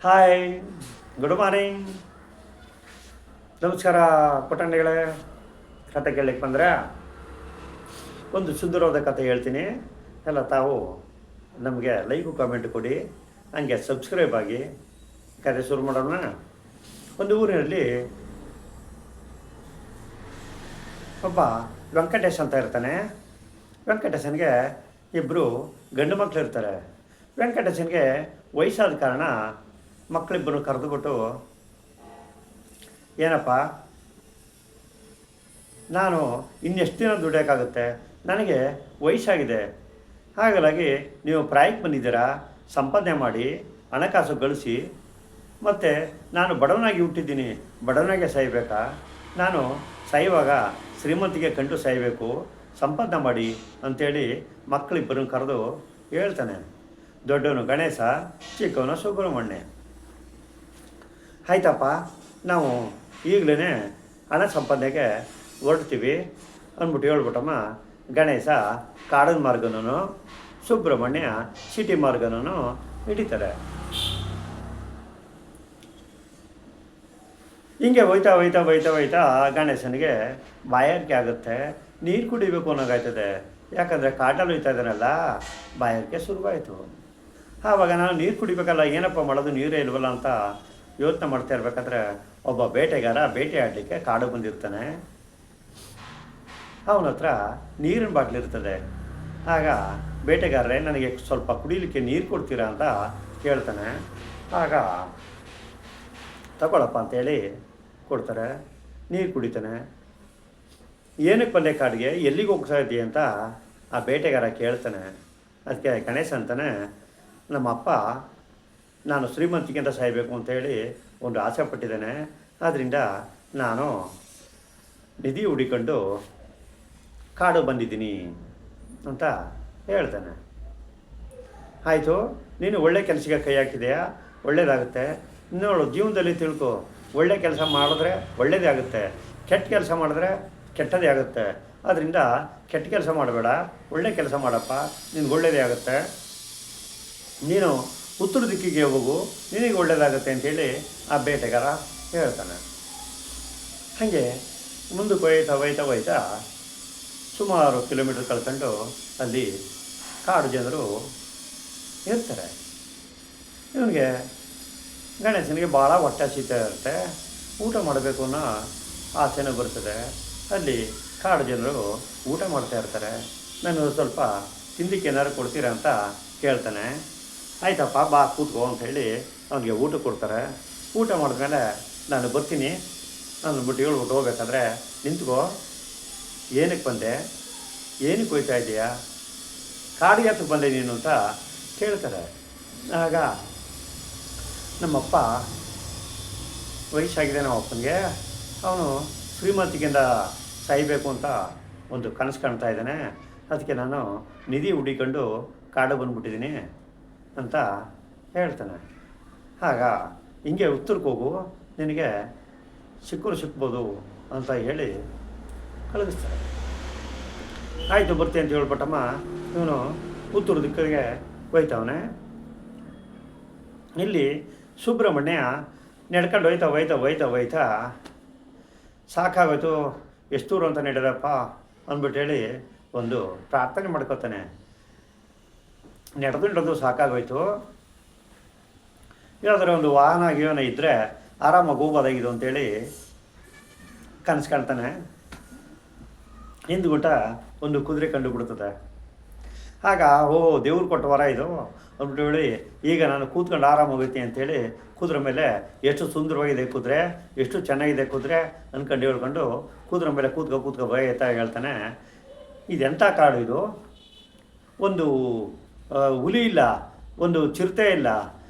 Hi, good morning. ನಮಸ್ಕಾರ ಪುಟ್ಟಣ್ಣಿಗಳೇ. ಕತೆ ಕೇಳಲಿಕ್ಕೆ ಬಂದರೆ ಒಂದು ಸುಂದರವಾದ ಕತೆ ಹೇಳ್ತೀನಿ. ಎಲ್ಲ ತಾವು ನಮಗೆ ಲೈಕು ಕಾಮೆಂಟ್ ಕೊಡಿ, ಹಂಗೆ ಸಬ್ಸ್ಕ್ರೈಬ್ ಆಗಿ. ಕತೆ ಶುರು ಮಾಡೋಣ. ಒಂದು ಊರಿನಲ್ಲಿ ಒಬ್ಬ ವೆಂಕಟೇಶ್ ಅಂತ ಇರ್ತಾನೆ. ವೆಂಕಟೇಶನಿಗೆ ಇಬ್ಬರು ಗಂಡು ಮಕ್ಕಳು ಇರ್ತಾರೆ. ವೆಂಕಟೇಶನಿಗೆ ವಯಸ್ಸಾದ ಕಾರಣ ಮಕ್ಕಳಿಬ್ಬರು ಕರೆದುಬಿಟ್ಟು, ಏನಪ್ಪ, ನಾನು ಇನ್ನೆಷ್ಟು ದಿನ ದುಡಿಯೋಕ್ಕಾಗುತ್ತೆ, ನನಗೆ ವಯಸ್ಸಾಗಿದೆ, ಹಾಗಾಗಿ ನೀವು ಪ್ರಾಯಕ್ಕೆ ಬಂದಿದ್ದೀರಾ, ಸಂಪಾದನೆ ಮಾಡಿ ಹಣಕಾಸು ಗಳಿಸಿ, ಮತ್ತು ನಾನು ಬಡವನಾಗಿ ಹುಟ್ಟಿದ್ದೀನಿ, ಬಡವನಾಗೆ ಸಾಯಬೇಕಾ, ನಾನು ಸಾಯುವಾಗ ಶ್ರೀಮಂತಿಗೆ ಕಂಡು ಸಾಯಬೇಕು, ಸಂಪಾದನೆ ಮಾಡಿ ಅಂಥೇಳಿ ಮಕ್ಕಳಿಬ್ಬರನ್ನು ಕರೆದು ಹೇಳ್ತಾನೆ. ದೊಡ್ಡವನು ಗಣೇಶ, ಚಿಕ್ಕವನು ಸುಬ್ರಹ್ಮಣ್ಯ. ಆಯ್ತಪ್ಪ, ನಾವು ಈಗಲೇ ಹಣ ಸಂಪಾದನೆಗೆ ಹೊರಡ್ತೀವಿ ಅಂದ್ಬಿಟ್ಟು ಹೇಳ್ಬಿಟ್ಟಮ್ಮ. ಗಣೇಶ ಕಾಡಿನ ಮಾರ್ಗನೂ, ಸುಬ್ರಹ್ಮಣ್ಯ ಸಿಟಿ ಮಾರ್ಗನೂ ಹಿಡಿತಾರೆ. ಹಿಂಗೆ ಹೋಯ್ತಾ ಹೋಯ್ತಾ ಹೋಯ್ತಾ ಹೋಯ್ತಾ ಗಣೇಶನಿಗೆ ಬಾಯಾರಿಕೆ ಆಗುತ್ತೆ, ನೀರು ಕುಡಿಬೇಕು ಅನ್ನೋಗಾಯ್ತದೆ. ಯಾಕಂದರೆ ಕಾಡಲ್ಲಿ ಹೋಯ್ತಾ ಇದ್ದಾನಲ್ಲ, ಬಾಯಾರಿಕೆ ಶುರುವಾಯಿತು. ಆವಾಗ ನಾನು ನೀರು ಕುಡಿಬೇಕಲ್ಲ, ಏನಪ್ಪ ಮಾಡೋದು, ನೀರೇ ಇಲ್ವಲ್ಲ ಅಂತ ಯೋಚನೆ ಮಾಡ್ತಾ ಇರ್ಬೇಕಾದ್ರೆ ಒಬ್ಬ ಬೇಟೆಗಾರ ಬೇಟೆ ಆಡಲಿಕ್ಕೆ ಕಾಡು ಬಂದಿರ್ತಾನೆ. ಅವನ ಹತ್ರ ನೀರಿನ ಬಾಟ್ಲಿ ಇರ್ತದೆ. ಆಗ ಬೇಟೆಗಾರರೇ, ನನಗೆ ಸ್ವಲ್ಪ ಕುಡಿಲಿಕ್ಕೆ ನೀರು ಕೊಡ್ತೀರಾ ಅಂತ ಕೇಳ್ತಾನೆ. ಆಗ ತಗೊಳಪ್ಪ ಅಂತೇಳಿ ಕೊಡ್ತಾರೆ. ನೀರು ಕುಡಿತಾನೆ. ಏನಕ್ಕೆ ಬಂದೆ ಕಾಡಿಗೆ, ಎಲ್ಲಿಗೆ ಹೋಗ್ತಾ ಇದ್ದೀಯ ಅಂತ ಆ ಬೇಟೆಗಾರ ಕೇಳ್ತಾನೆ. ಅದಕ್ಕೆ ಗಣೇಶ ಅಂತಾನೆ, ನಮ್ಮ ಅಪ್ಪ ನಾನು ಶ್ರೀಮಂತಿಗಿಂತ ಸಾಯಬೇಕು ಅಂತೇಳಿ ಒಂದು ಆಸೆ ಪಟ್ಟಿದ್ದೇನೆ, ಆದ್ದರಿಂದ ನಾನು ನಿಧಿ ಹುಡಿಕೊಂಡು ಕಾಡು ಬಂದಿದ್ದೀನಿ ಅಂತ ಹೇಳ್ತಾನೆ. ಆಯಿತು, ನೀನು ಒಳ್ಳೆ ಕೆಲಸಕ್ಕೆ ಕೈ ಹಾಕಿದೆಯಾ, ಒಳ್ಳೆಯದಾಗುತ್ತೆ. ನೋಡು, ಜೀವನದಲ್ಲಿ ತಿಳ್ಕೊ, ಒಳ್ಳೆ ಕೆಲಸ ಮಾಡಿದ್ರೆ ಒಳ್ಳೆಯದೇ ಆಗುತ್ತೆ, ಕೆಟ್ಟ ಕೆಲಸ ಮಾಡಿದ್ರೆ ಕೆಟ್ಟದೇ ಆಗುತ್ತೆ. ಆದ್ದರಿಂದ ಕೆಟ್ಟ ಕೆಲಸ ಮಾಡಬೇಡ, ಒಳ್ಳೆ ಕೆಲಸ ಮಾಡಪ್ಪ, ನಿನ್ಗೆ ಒಳ್ಳೆಯದೇ ಆಗುತ್ತೆ. ನೀನು ಉತ್ತರ ದಿಕ್ಕಿಗೆ ಹೋಗು, ನಿನಗೆ ಒಳ್ಳೆಯದಾಗುತ್ತೆ ಅಂಥೇಳಿ ಆ ಬೇಟೆಗಾರ ಹೇಳ್ತಾನೆ. ಹಾಗೆ ಮುಂದಕ್ಕೆ ಹೋಯ್ತಾ ಹೋಯ್ತಾ ಹೋಯ್ತಾ ಸುಮಾರು ಕಿಲೋಮೀಟರ್ ಕಳ್ಕೊಂಡು ಅಲ್ಲಿ ಕಾಡು ಜನರು ಇರ್ತಾರೆ. ಇವನಿಗೆ ಗಣೇಶನಿಗೆ ಭಾಳ ಹೊಟ್ಟೆ ಹಸಿತಾ ಇರುತ್ತೆ, ಊಟ ಮಾಡಬೇಕು ಅನ್ನೋ ಆಸೆನೂ ಬರ್ತದೆ. ಅಲ್ಲಿ ಕಾಡು ಜನರು ಊಟ ಮಾಡ್ತಾ ಇರ್ತಾರೆ. ನಾನು ಸ್ವಲ್ಪ ತಿಂದಿಕ್ಕೆ ಏನಾದ್ರು ಕೊಡ್ತೀರಾ ಅಂತ ಕೇಳ್ತಾನೆ. ಆಯ್ತಪ್ಪ, ಬಾ ಕೂತ್ಕೋ ಅಂಥೇಳಿ ಅವನಿಗೆ ಊಟ ಕೊಡ್ತಾರೆ. ಊಟ ಮಾಡಿದ್ಮೇಲೆ ನಾನು ಬರ್ತೀನಿ ಅಂದ್ಬಿಟ್ಟು ಹೇಳ್ಬಿಟ್ಟು ಹೋಗ್ಬೇಕಾದ್ರೆ, ನಿಂತ್ಕೋ, ಏನಕ್ಕೆ ಬಂದೆ, ಏನಕ್ಕೆ ಹೋಯ್ತಾ ಇದೆಯಾ, ಕಾಡಿಗೆ ಹತ್ರಕ್ಕೆ ಬಂದೆ ನೀನು ಅಂತ ಕೇಳ್ತಾರೆ. ಆಗ ನಮ್ಮಪ್ಪ ವಯಸ್ಸಾಗಿದೆ, ನಮ್ಮ ಅಪ್ಪನಿಗೆ, ಅವನು ಶ್ರೀಮಂತಿಗಿಂದ ಸಾಯಬೇಕು ಅಂತ ಒಂದು ಕನಸು ಕಾಣ್ತಾ ಇದ್ದಾನೆ. ಅದಕ್ಕೆ ನಾನು ನಿಧಿ ಹುಡಿಕೊಂಡು ಕಾಡು ಬಂದುಬಿಟ್ಟಿದ್ದೀನಿ ಅಂತ ಹೇಳ್ತಾನೆ. ಆಗ ಹಿಂಗೆ ಉತ್ತರಕ್ಕೆ ಹೋಗು, ನಿನಗೆ ಸಿಕ್ಬೋದು ಅಂತ ಹೇಳಿ ಕಳಿಸ್ತಾರೆ. ಆಯಿತು, ಬರ್ತೀನಿ ಅಂತ ಹೇಳ್ಬಿಟ್ಟಮ್ಮ. ಇವನು ಉತ್ತರ ದಿಕ್ಕಿಗೆ ಹೋಯ್ತವನೆ. ಇಲ್ಲಿ ಸುಬ್ರಹ್ಮಣ್ಯ ನಡ್ಕೊಂಡು ಹೋಯ್ತಾ ಹೋಯ್ತಾ ಹೋಯ್ತಾ ಹೋಯ್ತಾ ಸಾಕಾಗೋಯ್ತು, ಎಷ್ಟು ದೂರ ಅಂತ ನಡೆದಪ್ಪ ಅಂದ್ಬಿಟ್ಟು ಹೇಳಿ ಒಂದು ಪ್ರಾರ್ಥನೆ ಮಾಡ್ಕೋತಾನೆ. ನಡೆದು ಸಾಕಾಗೋಯ್ತು, ಯಾವುದಾದ್ರು ಒಂದು ವಾಹನ ಗೀವನ ಇದ್ದರೆ ಆರಾಮಾಗಿ ಹೋಗ್ಬೋದಾಗಿದ್ದು ಅಂತೇಳಿ ಕನಸು ಕಾಣ್ತಾನೆ. ಹಿಂದ್ಗುಟ ಒಂದು ಕುದುರೆ ಕಂಡು ಬಿಡ್ತದೆ. ಆಗ ದೇವ್ರು ಕೊಟ್ಟ ವರ ಇದು ಅಂದ್ಬಿಟ್ಟು ಹೇಳಿ, ಈಗ ನಾನು ಕೂತ್ಕೊಂಡು ಆರಾಮಾಗೈತಿ ಅಂಥೇಳಿ ಕುದುರೆ ಮೇಲೆ, ಎಷ್ಟು ಸುಂದರವಾಗಿದೆ ಕುದುರೆ, ಎಷ್ಟು ಚೆನ್ನಾಗಿದೆ ಕುದುರೆ ಅಂದ್ಕೊಂಡು ಹೇಳ್ಕೊಂಡು ಕುದುರೆ ಮೇಲೆ ಕೂತ್ಕೊ ಬಯತಾ ಹೇಳ್ತಾನೆ. ಇದೆಂಥ ಕಾಡು ಇದು, ಒಂದು ಹುಲಿ ಇಲ್ಲ, ಒಂದು ಚಿರತೆ ಇಲ್ಲ,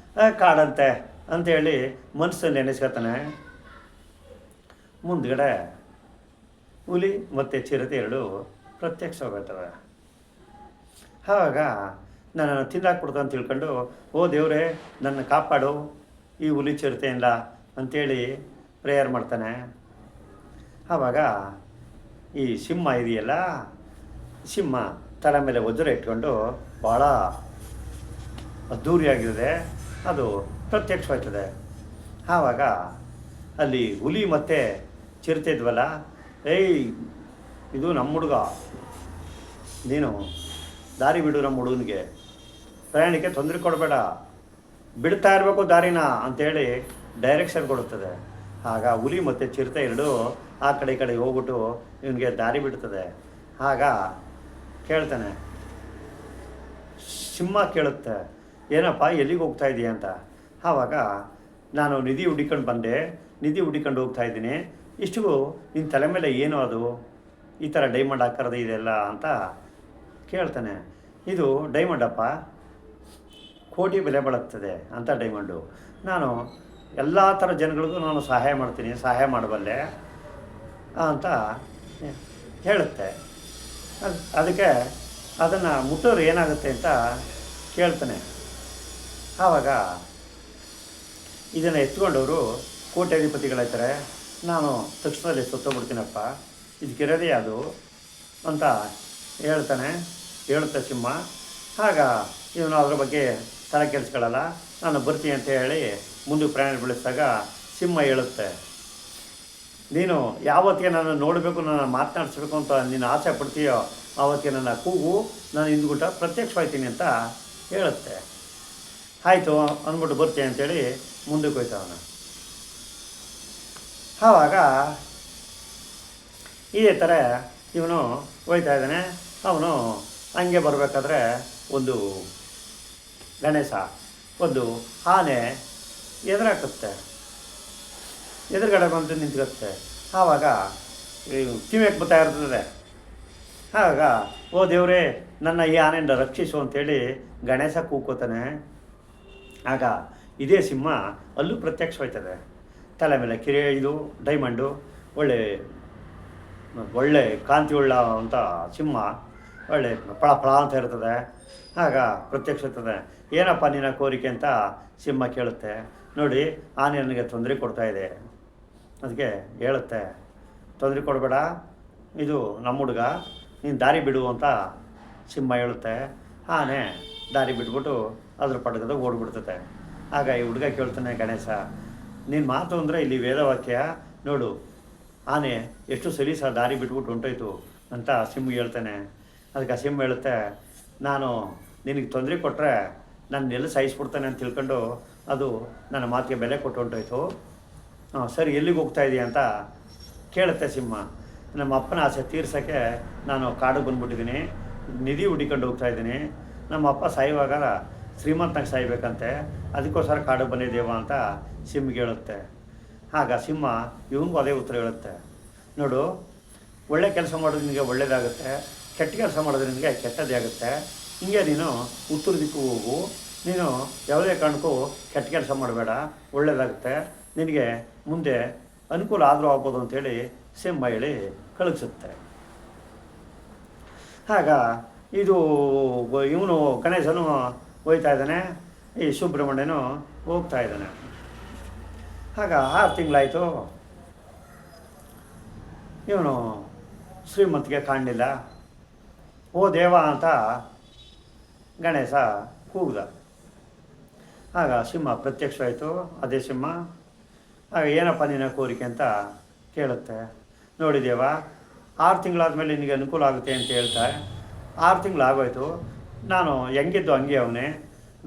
ಕಾಡಂತೆ ಅಂಥೇಳಿ ಮನಸ್ಸಲ್ಲಿ ನೆನೆಸ್ಕೊತಾನೆ. ಮುಂದ್ಗಡೆ ಹುಲಿ ಮತ್ತು ಚಿರತೆ ಎರಡು ಪ್ರತ್ಯಕ್ಷವಾಗುತ್ತವೆ. ಆವಾಗ ನನ್ನನ್ನು ತಿಂದಾಕ್ಬಿಡ್ತು ಅಂತ ತಿಳ್ಕೊಂಡು, ದೇವರೇ ನನ್ನ ಕಾಪಾಡು ಈ ಹುಲಿ ಚಿರತೆಯಿಂದ ಅಂಥೇಳಿ ಪ್ರೇಯರ್ ಮಾಡ್ತಾನೆ. ಆವಾಗ ಈ ಸಿಂಹ ಇದೆಯಲ್ಲ, ಸಿಂಹ ತಲೆ ಮೇಲೆ ವಜ್ರ ಇಟ್ಕೊಂಡು ಭಾಳ ಅದ್ಧೂರಿಯಾಗಿದೆ. ಅದು ಪ್ರತ್ಯಕ್ಷವಾಗ್ತದೆ. ಆವಾಗ ಅಲ್ಲಿ ಹುಲಿ ಮತ್ತು ಚಿರತೆ ಇದ್ವಲ್ಲ, ಏಯ್ ಇದು ನಮ್ಮ ಹುಡುಗ, ನೀನು ದಾರಿ ಬಿಡು, ನಮ್ಮ ಹುಡುಗನಿಗೆ ಪ್ರಯಾಣಕ್ಕೆ ತೊಂದರೆ ಕೊಡಬೇಡ, ಬಿಡ್ತಾ ಇರಬೇಕು ದಾರಿನ ಅಂಥೇಳಿ ಡೈರೆಕ್ಷನ್ ಕೊಡುತ್ತದೆ. ಆಗ ಹುಲಿ ಮತ್ತು ಚಿರತೆ ಎರಡೂ ಆ ಕಡೆ ಈ ಕಡೆ ಹೋಗ್ಬಿಟ್ಟು ಇವನಿಗೆ ದಾರಿ ಬಿಡ್ತದೆ. ಆಗ ಕೇಳ್ತಾನೆ, ಸಿಂಹ ಕೇಳುತ್ತೆ, ಏನಪ್ಪ ಎಲ್ಲಿಗೆ ಹೋಗ್ತಾ ಇದೀಯ ಅಂತ. ಆವಾಗ ನಾನು ನಿಧಿ ಹುಡಿಕೊಂಡು ಬಂದೆ, ನಿಧಿ ಹುಡಿಕೊಂಡು ಹೋಗ್ತಾ ಇದ್ದೀನಿ, ಇಷ್ಟು ನಿನ್ನ ತಲೆ ಮೇಲೆ ಏನು ಅದು ಈ ಥರ ಡೈಮಂಡ್ ಹಾಕರದು ಇದೆಲ್ಲ ಅಂತ ಕೇಳ್ತಾನೆ. ಇದು ಡೈಮಂಡಪ್ಪ, ಕೋಟಿ ಬೆಲೆ ಬಾಳುತ್ತದೆ ಅಂತ ಡೈಮಂಡು. ನಾನು ಎಲ್ಲ ಥರ ಜನಗಳಿಗೂ ನಾನು ಸಹಾಯ ಮಾಡ್ತೀನಿ, ಸಹಾಯ ಮಾಡಬಲ್ಲೆ ಅಂತ ಹೇಳುತ್ತೆ. ಅದಕ್ಕೆ ಅದನ್ನು ಮುಟ್ಟೋರು ಏನಾಗುತ್ತೆ ಅಂತ ಕೇಳ್ತಾನೆ. ಆವಾಗ ಇದನ್ನು ಎತ್ಕೊಂಡವರು ಕೋಟ್ಯಾಧಿಪತಿಗಳಾಯ್ತಾರೆ. ನಾನು ತಕ್ಷಣದಲ್ಲಿ ಸತ್ತೋಗ್ಬಿಡ್ತೀನಪ್ಪ, ಇದಕ್ಕಿರೋದೇ ಅದು ಅಂತ ಹೇಳುತ್ತೆ ಸಿಂಹ. ಆಗ ಇವನು ಅದ್ರ ಬಗ್ಗೆ ತಲೆ ಕೆಡಿಸ್ಕೊಳ್ಳಲ್ಲ, ನಾನು ಬರ್ತೀನಿ ಅಂತ ಹೇಳಿ ಮುಂದೆ ಪ್ರಯಾಣ ಬೆಳೆಸಿದಾಗ ಸಿಂಹ ಹೇಳುತ್ತೆ, ನೀನು ಯಾವತ್ತಿಗೆ ನಾನು ನೋಡಬೇಕು, ನಾನು ಮಾತನಾಡಿಸ್ಬೇಕು ಅಂತ ನೀನು ಆಸೆ ಪಡ್ತೀಯೋ ಆವತ್ತಿಗೆ ನನ್ನ ಕೂಗು, ನಾನು ಹಿಂದ್ಗುಟ್ಟ ಪ್ರತ್ಯಕ್ಷವಾಗ್ತೀನಿ ಅಂತ ಹೇಳುತ್ತೆ. ಆಯಿತು ಅಂದ್ಬಿಟ್ಟು ಬರ್ತೀನಿ ಅಂತೇಳಿ ಮುಂದಕ್ಕೆ ಹೋಯ್ತವನು. ಆವಾಗ ಇದೇ ಥರ ಇವನು ಹೋಯ್ತಾ ಇದ್ದಾನೆ. ಅವನು ಹಂಗೆ ಬರಬೇಕಾದ್ರೆ ಒಂದು ಗಣೇಶ, ಒಂದು ಆನೆ ಎದುರುಗಡೆ ಬಂದು ನಿಂತ್ಕೊತ್ತೆ. ಆವಾಗ ಕಿವಿಯಕ್ಕೆ ಬರ್ತಾ ಇರ್ತದೆ. ಆಗ ಓ ದೇವರೇ, ನನ್ನ ಈ ಆನೆಯಿಂದ ರಕ್ಷಿಸು ಅಂತೇಳಿ ಗಣೇಶ ಕೂಗ್ಕೋತಾನೆ. ಆಗ ಇದೇ ಸಿಂಹ ಅಲ್ಲೂ ಪ್ರತ್ಯಕ್ಷವಾಯ್ತದೆ. ತಲೆ ಮೇಲೆ ಇದು ಡೈಮಂಡು, ಒಳ್ಳೆ ಕಾಂತಿ ಉಳ್ಳ ಅಂತ ಸಿಂಹ, ಒಳ್ಳೆ ಫಳ ಅಂತ ಇರ್ತದೆ. ಆಗ ಪ್ರತ್ಯಕ್ಷ ಇರ್ತದೆ. ಏನಪ್ಪ ನಿನ್ನ ಕೋರಿಕೆ ಅಂತ ಸಿಂಹ ಕೇಳುತ್ತೆ. ನೋಡಿ, ಆನೆ ನನಗೆ ತೊಂದರೆ ಕೊಡ್ತಾಯಿದೆ, ಅದಕ್ಕೆ ಹೇಳುತ್ತೆ, ತೊಂದರೆ ಕೊಡಬೇಡ, ಇದು ನಮ್ಮ ಹುಡುಗ, ನೀನು ದಾರಿ ಬಿಡು ಅಂತ ಸಿಂಹ ಹೇಳುತ್ತೆ. ಆನೆ ದಾರಿ ಬಿಟ್ಬಿಟ್ಟು ಅದ್ರ ಪಟಕದ ಓಡ್ಬಿಡ್ತದೆ. ಆಗ ಈ ಹುಡುಗ ಕೇಳ್ತಾನೆ, ಗಣೇಶ ನಿನ್ನ ಮಾತು ಅಂದರೆ ಇಲ್ಲಿ ವೇದವಾಕ್ಯ ನೋಡು, ಆನೆ ಎಷ್ಟು ಸಲೀಸ ದಾರಿ ಬಿಟ್ಬಿಟ್ಟು ಹೊಂಟೋಯ್ತು ಅಂತ ಸಿಂಹ ಹೇಳ್ತಾನೆ. ಅದಕ್ಕೆ ಆ ಸಿಂಹ ಹೇಳುತ್ತೆ, ನಾನು ನಿನಗೆ ತೊಂದರೆ ಕೊಟ್ಟರೆ ನಾನು ಎಲ್ಲ ಸಹಿಸ್ಬಿಡ್ತಾನೆ ಅಂತ ತಿಳ್ಕೊಂಡು ಅದು ನನ್ನ ಮಾತಿಗೆ ಬೆಲೆ ಕೊಟ್ಟು ಹೊಂಟೋಯ್ತು. ಸರಿ, ಎಲ್ಲಿಗೆ ಹೋಗ್ತಾ ಇದೆಯಾ ಅಂತ ಕೇಳುತ್ತೆ ಸಿಂಹ. ನಮ್ಮ ಅಪ್ಪನ ಆಸೆ ತೀರ್ಸೋಕ್ಕೆ ನಾನು ಕಾಡಿಗೆ ಬಂದುಬಿಟ್ಟಿದ್ದೀನಿ, ನಿಧಿ ಹುಡಿಕೊಂಡು ಹೋಗ್ತಾಯಿದ್ದೀನಿ. ನಮ್ಮ ಅಪ್ಪ ಸಾಯುವಾಗ ಶ್ರೀಮಂತನಾಗಿ ಸಾಯ್ಬೇಕಂತೆ, ಅದಕ್ಕೋಸ್ಕರ ಕಾಡಿಗೆ ಬಂದಿದ್ದೇವ ಅಂತ ಸಿಂಹಗೆ ಹೇಳುತ್ತೆ. ಆಗ ಸಿಂಹ ಇವನಿಗೂ ಅದೇ ಉತ್ತರ ಹೇಳುತ್ತೆ, ನೋಡು, ಒಳ್ಳೆ ಕೆಲಸ ಮಾಡೋದು ನಿನಗೆ ಒಳ್ಳೆಯದಾಗುತ್ತೆ, ಕೆಟ್ಟ ಕೆಲಸ ಮಾಡೋದು ನಿನಗೆ ಕೆಟ್ಟದ್ದೇ ಆಗುತ್ತೆ. ಹಿಂಗೆ ನೀನು ಉತ್ತರ ದಿಕ್ಕು ಹೋಗು, ನೀನು ಯಾವುದೇ ಕಾರಣಕ್ಕೂ ಕೆಟ್ಟ ಕೆಲಸ ಮಾಡಬೇಡ, ಒಳ್ಳೆಯದಾಗುತ್ತೆ, ನಿನಗೆ ಮುಂದೆ ಅನುಕೂಲ ಆದರೂ ಆಗ್ಬೋದು ಅಂಥೇಳಿ ಸಿಂಹ ಹೇಳಿ ಕಳಿಸುತ್ತೆ. ಆಗ ಇವನು ಗಣೇಶನು ಹೋಗ್ತಾ ಇದ್ದಾನೆ, ಈ ಸುಬ್ರಹ್ಮಣ್ಯನು ಹೋಗ್ತಾ ಇದ್ದಾನೆ. ಆಗ 6 ತಿಂಗಳಾಯಿತು, ಇವನು ಶ್ರೀಮಂತಿಗೆ ಕಾಣಲಿಲ್ಲ. ಓ ದೇವ ಅಂತ ಗಣೇಶ ಕೂಗ್ದ. ಆಗ ಸಿಂಹ ಪ್ರತ್ಯಕ್ಷವಾಯಿತು, ಅದೇ ಸಿಂಹ. ಆಗ ಏನಪ್ಪ ನಿನ್ನ ಕೋರಿಕೆ ಅಂತ ಕೇಳುತ್ತೆ. ನೋಡಿ ದೇವ, 6 ತಿಂಗಳಾದಮೇಲೆ ನಿನಗೆ ಅನುಕೂಲ ಆಗುತ್ತೆ ಅಂತ ಹೇಳ್ತಾರೆ. 6 ತಿಂಗಳಾಗೋಯ್ತು, ನಾನು ಹೆಂಗಿದ್ದು ಹಂಗೆ ಅವನೇ,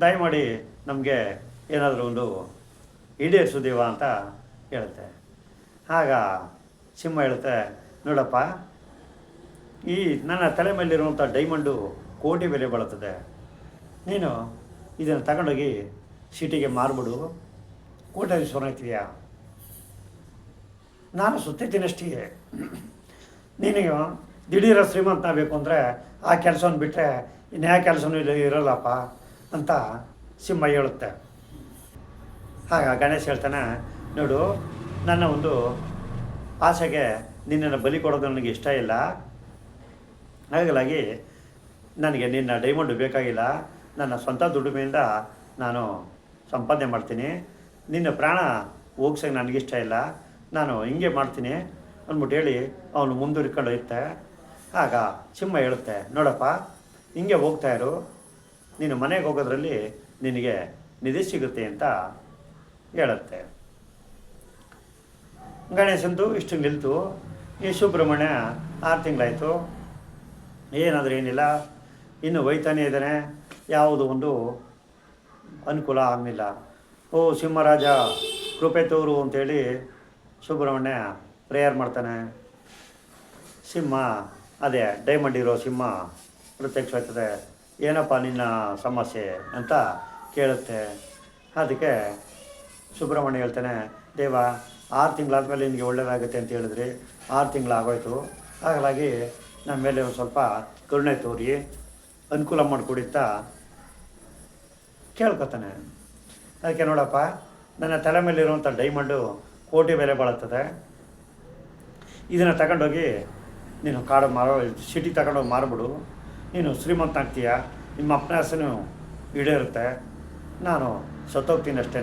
ದಯಮಾಡಿ ನಮಗೆ ಏನಾದರೂ ಒಂದು ಈಡೇರಿಸು ದೇವ ಅಂತ ಹೇಳುತ್ತೆ. ಆಗ ಸಿಂಹ ಹೇಳುತ್ತೆ, ನೋಡಪ್ಪ, ಈ ನನ್ನ ತಲೆ ಮೇಲಿರುವಂಥ ಡೈಮಂಡು ಕೋಟಿ ಬೆಲೆ ಬಾಳುತ್ತದೆ, ನೀನು ಇದನ್ನು ತಗೊಂಡೋಗಿ ಸಿಟಿಗೆ ಮಾರ್ಬಿಡು, ಕೋಟ್ಯಾಧೀಶ್ವರ ಆಗ್ತೀಯಾ. ನಾನು ಸುತ್ತಿದ್ದೀನಷ್ಟೇ, ನೀನು ದಿಢೀರ ಶ್ರೀಮಂತ ಆಗಬೇಕು ಅಂದರೆ ಆ ಕೆಲಸವನ್ನು ಬಿಟ್ಟರೆ ಇನ್ಯಾ ಕೆಲಸನೂ ಇರಲ್ಲಪ್ಪ ಅಂತ ಸಿಂಹ ಹೇಳುತ್ತೆ. ಆಗ ಗಣೇಶ್ ಹೇಳ್ತಾನೆ, ನೋಡು, ನನ್ನ ಒಂದು ಆಸೆಗೆ ನಿನ್ನನ್ನು ಬಲಿ ಕೊಡೋದು ನನಗೆ ಇಷ್ಟ ಇಲ್ಲ, ಹಾಗಾಗಿ ನನಗೆ ನಿನ್ನ ಡೈಮಂಡು ಬೇಕಾಗಿಲ್ಲ, ನನ್ನ ಸ್ವಂತ ದುಡಿಮೆಯಿಂದ ನಾನು ಸಂಪಾದನೆ ಮಾಡ್ತೀನಿ, ನಿನ್ನ ಪ್ರಾಣ ಹೋಗ್ಸೋಕ್ಕೆ ನನಗಿಷ್ಟ ಇಲ್ಲ, ನಾನು ಹಿಂಗೆ ಮಾಡ್ತೀನಿ ಅಂದ್ಬಿಟ್ಟು ಹೇಳಿ ಅವನು ಮುಂದುವರಿಕೊಂಡು ಹೋಗುತ್ತೆ. ಆಗ ಸಿಂಹ ಹೇಳುತ್ತೆ, ನೋಡಪ್ಪ, ಹಿಂಗೆ ಹೋಗ್ತಾಯಿರು, ನೀನು ಮನೆಗೆ ಹೋಗೋದ್ರಲ್ಲಿ ನಿನಗೆ ನಿಧಿ ಸಿಗುತ್ತೆ ಅಂತ ಹೇಳುತ್ತೆ. ಗಣೇಶಂದು ಇಷ್ಟು ನಿಲ್ತು. ಈ ಸುಬ್ರಹ್ಮಣ್ಯ 6 ತಿಂಗಳಾಯಿತು, ಏನಾದರೂ ಏನಿಲ್ಲ, ಇನ್ನು ಒಯ್ತಾನೇ ಇದ್ದಾನೆ, ಯಾವುದು ಒಂದು ಅನುಕೂಲ ಆಗಲಿಲ್ಲ. ಓ ಸಿಂಹರಾಜ ಕೃಪೆ ತೋರು ಅಂತೇಳಿ ಸುಬ್ರಹ್ಮಣ್ಯ ಪ್ರೇಯರ್ ಮಾಡ್ತಾನೆ. ಸಿಂಹ, ಅದೇ ಡೈಮಂಡ್ ಇರೋ ಸಿಂಹ ಪ್ರತ್ಯಕ್ಷವಾಗ್ತದೆ. ಏನಪ್ಪ ನಿನ್ನ ಸಮಸ್ಯೆ ಅಂತ ಕೇಳುತ್ತೆ. ಅದಕ್ಕೆ ಸುಬ್ರಹ್ಮಣ್ಯ ಹೇಳ್ತಾನೆ, ದೇವ 6 ತಿಂಗಳಾದಮೇಲೆ ನಿನಗೆ ಒಳ್ಳೆಯದಾಗುತ್ತೆ ಅಂತ ಹೇಳಿದ್ರಿ, 6 ತಿಂಗಳಾಗೋಯ್ತು, ಹಾಗಾಗಿ ನಮ್ಮ ಮೇಲೆ ಒಂದು ಸ್ವಲ್ಪ ಕರುಣೆ ತೋರಿ ಅನುಕೂಲ ಮಾಡಿಕೊಡಿ ಅಂತ ಕೇಳ್ಕೊತಾನೆ. ಅದಕ್ಕೆ ನೋಡಪ್ಪ, ನನ್ನ ತಲೆ ಮೇಲಿರುವಂಥ ಡೈಮಂಡು ಕೋಟಿ ಬೆಲೆ ಬಾಳುತ್ತದೆ, ಇದನ್ನು ತಗೊಂಡೋಗಿ ನೀನು ಕಾಡು ಸಿಟಿ ತಗೊಂಡೋಗಿ ಮಾರ್ಬಿಡು, ನೀನು ಶ್ರೀಮಂತ ಆಗ್ತೀಯ, ನಿಮ್ಮ ಅಪ್ಪನ ಹೆಸರು ಈಡೇರುತ್ತೆ, ನಾನು ಸತ್ತೋಗ್ತೀನಿ ಅಷ್ಟೇ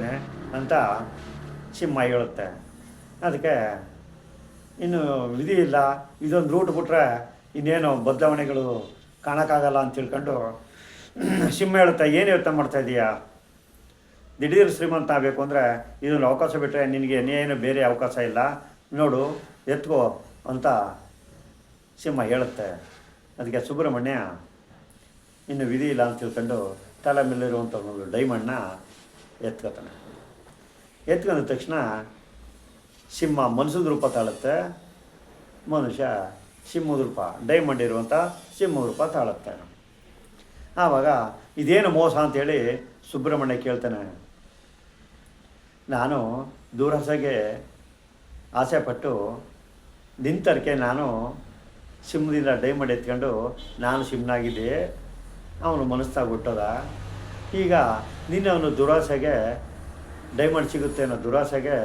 ಅಂತ ಸಿಂಹ ಹೇಳುತ್ತೆ. ಅದಕ್ಕೆ ಇನ್ನು ವಿಧಿ ಇಲ್ಲ, ಇದೊಂದು ರೂಟ್ ಬಿಟ್ರೆ ಇನ್ನೇನು ಬದಲಾವಣೆಗಳು ಕಾಣೋಕ್ಕಾಗಲ್ಲ ಅಂತ ತಿಳ್ಕೊಂಡು ಸಿಂಹ ಹೇಳುತ್ತೆ, ಏನು ಯೋಚನೆ ಮಾಡ್ತಾಯಿದ್ದೀಯಾ, ದಿಢೀರ್ ಶ್ರೀಮಂತ ಆಗಬೇಕು ಅಂದರೆ ಇದೊಂದು ಅವಕಾಶ ಬಿಟ್ಟರೆ ನಿನಗೆ ಇನ್ನೇನು ಬೇರೆ ಅವಕಾಶ ಇಲ್ಲ, ನೋಡು ಎತ್ಕೋ ಅಂತ ಸಿಂಹ ಹೇಳುತ್ತೆ. ಅದಕ್ಕೆ ಸುಬ್ರಹ್ಮಣ್ಯ ಇನ್ನು ವಿಧಿ ಇಲ್ಲ ಅಂತ ತಿಳ್ಕೊಂಡು ತಲೆ ಮೇಲಿರುವಂಥ ಒಂದು ಡೈಮಂಡನ್ನ ಎತ್ಕೊತಾನೆ. ಎತ್ಕೊಂಡ ತಕ್ಷಣ ಸಿಂಹ ಮನುಷ್ಯದ ರೂಪ ತಾಳುತ್ತೆ, ಮನುಷ್ಯ ಸಿಂಹದ ರೂಪ, ಡೈಮಂಡ್ ಇರುವಂಥ ಸಿಂಹದ ರೂಪ ತಾಳುತ್ತೆ. ಆವಾಗ ಇದೇನು ಮೋಸ ಅಂಥೇಳಿ ಸುಬ್ರಹ್ಮಣ್ಯ ಕೇಳ್ತಾನೆ. ನಾನು ದುರಾಸೆಗೆ ಆಸೆಪಟ್ಟು ನಿಂತರ್ಕೆ ನಾನು ಸಿಂಹದಿಂದ ಡೈಮಂಡ್ ಎತ್ಕೊಂಡು ನಾನು ಸಿಂಹನಾಗಿದ್ದೆ, ಅವನು ಮನಸ್ಸಾಗಿ ಹುಟ್ಟೋದ. ಈಗ ನಿನ್ನವನು ದುರಾಸೆಗೆ ಡೈಮಂಡ್ ಸಿಗುತ್ತೆ ಅನ್ನೋ ದುರಾಸೆಗೆ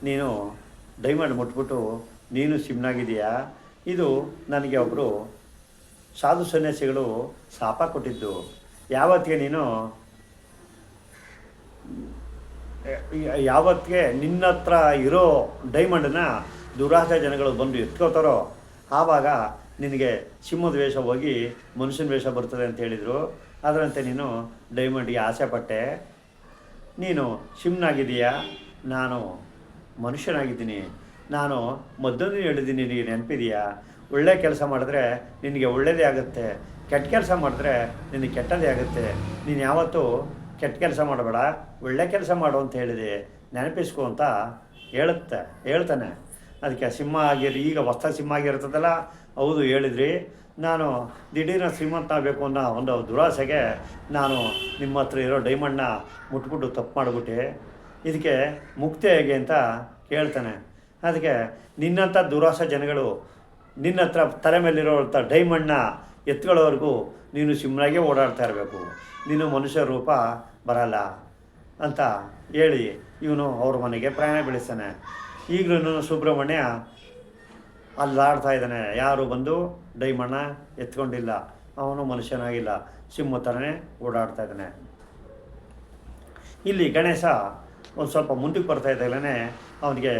ನೀನು ಡೈಮಂಡ್ ಮುಟ್ಬಿಟ್ಟು ನೀನು ಸಿಂಹನಾಗಿದೆಯಾ. ಇದು ನನಗೆ ಒಬ್ಬರು ಸಾಧು ಸನ್ಯಾಸಿಗಳು ಶಾಪ ಕೊಟ್ಟಿದ್ದು. ಯಾವತ್ತಿಗೆ ನೀನು ಯಾವತ್ತಿಗೆ ನಿನ್ನ ಹತ್ರ ಇರೋ ಡೈಮಂಡನ್ನ ದುರಾಸೆ ಜನಗಳು ಬಂದು ಎತ್ಕೋತಾರೋ ಆವಾಗ ನಿನಗೆ ಸಿಂಹದ ವೇಷ ಹೋಗಿ ಮನುಷ್ಯನ ವೇಷ ಬರ್ತದೆ ಅಂತ ಹೇಳಿದರು. ಅದರಂತೆ ನೀನು ಡೈಮಂಡಿಗೆ ಆಸೆ ಪಟ್ಟೆ, ನೀನು ಸಿಂಹನಾಗಿದೆಯಾ, ನಾನು ಮನುಷ್ಯನಾಗಿದ್ದೀನಿ. ನಾನು ಮದ್ದೊಂದು ಹೇಳಿದ್ದೀನಿ, ನಿನಗೆ ನೆನಪಿದೆಯಾ, ಒಳ್ಳೆ ಕೆಲಸ ಮಾಡಿದ್ರೆ ನಿನಗೆ ಒಳ್ಳೆಯದೇ ಆಗುತ್ತೆ, ಕೆಟ್ಟ ಕೆಲಸ ಮಾಡಿದ್ರೆ ನಿನಗೆ ಕೆಟ್ಟದೇ ಆಗುತ್ತೆ. ನೀನು ಯಾವತ್ತೂ ಕೆಟ್ಟ ಕೆಲಸ ಮಾಡಬೇಡ, ಒಳ್ಳೆ ಕೆಲಸ ಮಾಡು ಅಂತ ಹೇಳಿದೆ, ನೆನಪಿಸ್ಕೊ ಅಂತ ಹೇಳ್ತಾನೆ. ಅದಕ್ಕೆ ಸಿಂಹ ಆಗಿರಿ, ಈಗ ಹೊಸ ಸಿಂಹ ಆಗಿರ್ತದಲ್ಲ, ಹೌದು ಹೇಳಿದ್ರಿ, ನಾನು ದಿಢೀರ್ನ ಶ್ರೀಮಂತ ಆಗಬೇಕು ಅನ್ನೋ ಒಂದು ದುರಾಸೆಗೆ ನಾನು ನಿಮ್ಮ ಹತ್ರ ಇರೋ ಡೈಮಂಡನ್ನ ಮುಟ್ಬಿಟ್ಟು ತಪ್ಪು ಮಾಡಿಬಿಟ್ಟೆ, ಇದಕ್ಕೆ ಮುಕ್ತಿ ಹೇಗೆ ಅಂತ ಕೇಳ್ತಾನೆ. ಅದಕ್ಕೆ ನಿನ್ನಂಥ ದುರಾಸೆ ಜನಗಳು ನಿನ್ನ ಹತ್ರ ತಲೆ ಮೇಲಿರೋಂಥ ಡೈಮಂಡನ್ನ ಎತ್ಕೊಳ್ಳೋವರೆಗೂ ನೀನು ಸಿಂಹನಾಗೆ ಓಡಾಡ್ತಾ ಇರಬೇಕು, ನೀನು ಮನುಷ್ಯ ರೂಪ ಬರಲ್ಲ ಅಂತ ಹೇಳಿ ಇವನು ಅವ್ರ ಮನೆಗೆ ಪ್ರಯಾಣ ಬೆಳೆಸ್ತಾನೆ. ಈಗಲೂ ಸುಬ್ರಹ್ಮಣ್ಯ ಅಲ್ಲಾಡ್ತಾ ಇದ್ದಾನೆ, ಯಾರು ಬಂದು ಡೈಮಂಡನ್ನ ಎತ್ಕೊಂಡಿಲ್ಲ, ಅವನು ಮನುಷ್ಯನಾಗಿಲ್ಲ, ಸಿಂಹ ಥರನೇ ಓಡಾಡ್ತಾ ಇದ್ದಾನೆ. ಇಲ್ಲಿ ಗಣೇಶ ಒಂದು ಸ್ವಲ್ಪ ಮುಂದಕ್ಕೆ ಬರ್ತಾ ಇದ್ದಾಗಲೇ ಅವನಿಗೆ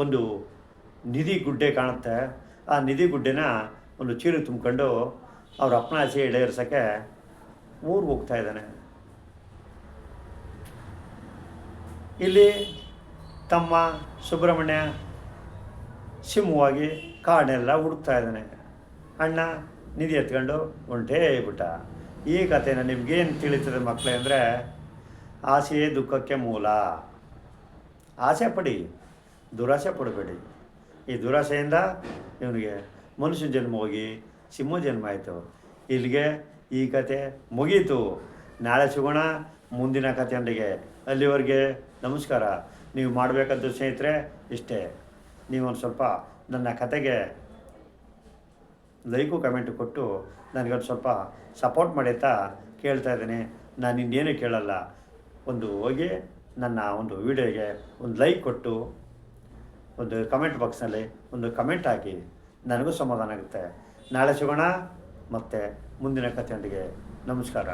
ಒಂದು ನಿಧಿ ಗುಡ್ಡೆ ಕಾಣುತ್ತೆ. ಆ ನಿಧಿ ಗುಡ್ಡೆನ ಒಂದು ಚೀರು ತುಂಬಿಕೊಂಡು ಅವ್ರ ಅಪ್ಪನ ಆಸೆ ಈಡೇರಿಸೋಕ್ಕೆ ಊರಿಗೆ ಹೋಗ್ತಾ ಇದ್ದಾನೆ. ಇಲ್ಲಿ ತಮ್ಮ ಸುಬ್ರಹ್ಮಣ್ಯ ಸಿಂಹವಾಗಿ ಕಾಡನ್ನೆಲ್ಲ ಹುಡುಕ್ತಾ ಇದ್ದಾನೆ. ಅಣ್ಣ ನಿಧಿ ಎತ್ಕೊಂಡು ಹೊಂಟೇ ಬಿಟ್ಟ. ಈ ಕಥೆನ ನಿಮ್ಗೇನು ತಿಳಿತದೆ ಮಕ್ಕಳೇ ಅಂದರೆ, ಆಸೆಯೇ ದುಃಖಕ್ಕೆ ಮೂಲ. ಆಸೆ ಪಡಿ, ದುರಾಸೆ ಪಡಬೇಡಿ. ಈ ದುರಾಸೆಯಿಂದ ಇವನಿಗೆ ಮನುಷ್ಯನ ಜನ್ಮ ಹೋಗಿ ಸಿಂಹ ಜನ್ಮ ಆಯಿತು. ಇಲ್ಲಿಗೆ ಈ ಕತೆ ಮುಗೀತು. ನಾಳೆ ಸಿಗೋಣ ಮುಂದಿನ ಕಥೆಯೊಂದಿಗೆ. ಅಲ್ಲಿವರೆಗೆ ನಮಸ್ಕಾರ. ನೀವು ಮಾಡಬೇಕಂತ ಸ್ನೇಹಿತರೆ ಇಷ್ಟೇ, ನೀವೊಂದು ಸ್ವಲ್ಪ ನನ್ನ ಕತೆಗೆ ಲೈಕು ಕಮೆಂಟು ಕೊಟ್ಟು ನನಗೊಂದು ಸ್ವಲ್ಪ ಸಪೋರ್ಟ್ ಮಾಡಿ ಅಂತ ಕೇಳ್ತಾ ಇದ್ದೀನಿ. ನಾನು ಇನ್ನೇನು ಕೇಳಲ್ಲ, ಒಂದು ಹೋಗಿ ನನ್ನ ಒಂದು ವಿಡಿಯೋಗೆ ಒಂದು ಲೈಕ್ ಕೊಟ್ಟು ಒಂದು ಕಮೆಂಟ್ ಬಾಕ್ಸ್ನಲ್ಲಿ ಒಂದು ಕಮೆಂಟ್ ಹಾಕಿ, ನನಗೂ ಸಮಾಧಾನ ಆಗುತ್ತೆ. ನಾಳೆ ಸಿಗೋಣ ಮತ್ತೆ ಮುಂದಿನ ಕಥೆಯೊಂದಿಗೆ. ನಮಸ್ಕಾರ.